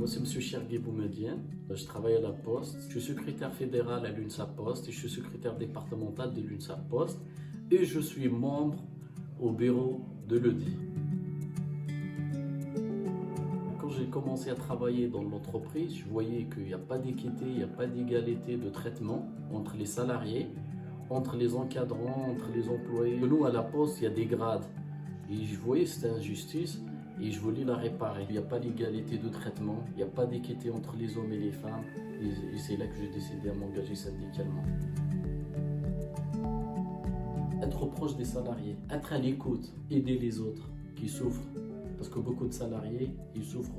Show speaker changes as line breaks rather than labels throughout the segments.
Moi, c'est M. Chergui Boumediene. Je travaille à la Poste. Je suis secrétaire fédéral à l'UNSA Poste et je suis secrétaire départemental de l'UNSA Poste. Et je suis membre au bureau de l'EDI. Quand j'ai commencé à travailler dans l'entreprise, je voyais qu'il n'y a pas d'équité, il n'y a pas d'égalité de traitement entre les salariés, entre les encadrants, entre les employés. Nous, à la Poste, il y a des grades. Et je voyais cette injustice et je voulais la réparer. Il n'y a pas d'égalité de traitement, il n'y a pas d'équité entre les hommes et les femmes. Et c'est là que j'ai décidé à m'engager syndicalement. Être proche des salariés, être à l'écoute, aider les autres qui souffrent. Parce que beaucoup de salariés, ils souffrent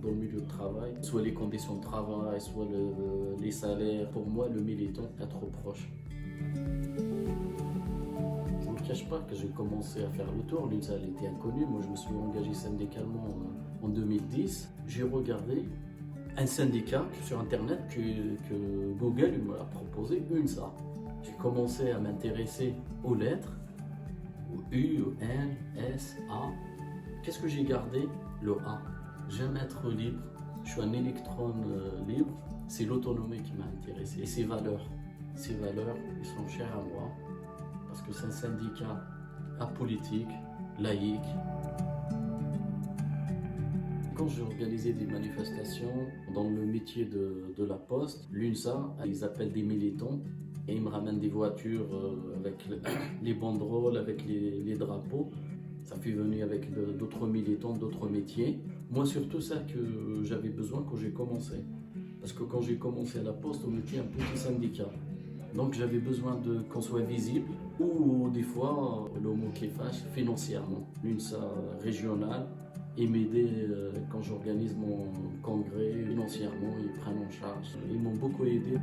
dans le milieu de travail, soit les conditions de travail, soit les salaires. Pour moi, le militant, être proche. Je ne cache pas que j'ai commencé à faire le tour. L'UNSA était inconnue. Moi, je me suis engagé syndicalement en 2010. J'ai regardé un syndicat sur Internet que Google m'a proposé, UNSA. J'ai commencé à m'intéresser aux lettres, au U, au N, S, A. Qu'est-ce que j'ai gardé? Le A. J'aime être libre. Je suis un électron libre. C'est l'autonomie qui m'a intéressé. Et ces valeurs, ils sont chères à moi. Parce que c'est un syndicat apolitique, laïque. Quand j'ai organisé des manifestations dans le métier de la Poste, l'UNSA, ils appellent des militants et ils me ramènent des voitures avec les banderoles, avec les drapeaux. Ça fait venir avec d'autres militants, d'autres métiers. Moi, surtout ça que j'avais besoin quand j'ai commencé. Parce que quand j'ai commencé à la Poste, on était un petit syndicat. Donc j'avais besoin qu'on soit visible ou des fois, le mot qui fâche, financièrement. L'UNSA régionale et m'aider quand j'organise mon congrès financièrement, ils prennent en charge. Ils m'ont beaucoup aidé.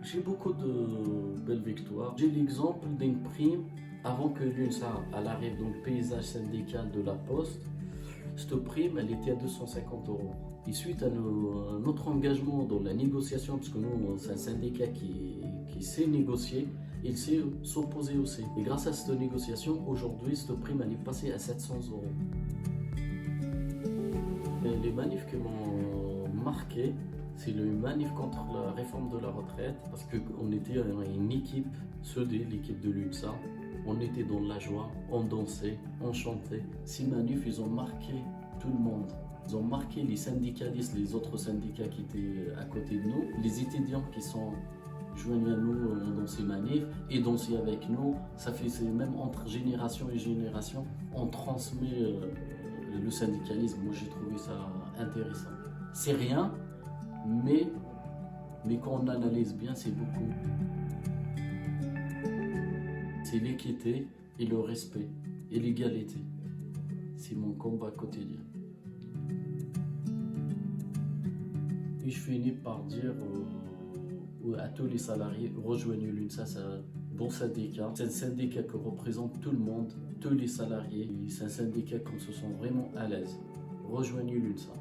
J'ai beaucoup de belles victoires. J'ai l'exemple d'une prime avant que l'UNSA arrive dans le paysage syndical de la Poste. Cette prime, elle était à 250 €. Et suite à notre engagement dans la négociation, parce que nous, c'est un syndicat qui sait négocier, il sait s'opposer aussi. Et grâce à cette négociation, aujourd'hui, cette prime, elle est passée à 700 €. Et les manifs qui m'ont marqué, c'est le manif contre la réforme de la retraite, parce qu'on était une équipe soudée, l'équipe de l'UNSA. On était dans la joie, on dansait, on chantait. Ces manifs, ils ont marqué tout le monde. Ils ont marqué les syndicalistes, les autres syndicats qui étaient à côté de nous, les étudiants qui sont joignés à nous dans ces manifs et danser avec nous. Ça fait même entre génération et génération, on transmet le syndicalisme. Moi, j'ai trouvé ça intéressant. C'est rien, mais quand on analyse bien, c'est beaucoup. C'est l'équité et le respect et l'égalité. C'est mon combat quotidien. Et je finis par dire à tous les salariés, rejoignez l'UNSA, c'est un bon syndicat. C'est un syndicat qui représente tout le monde, tous les salariés. C'est un syndicat qu'on se sent vraiment à l'aise. Rejoignez l'UNSA.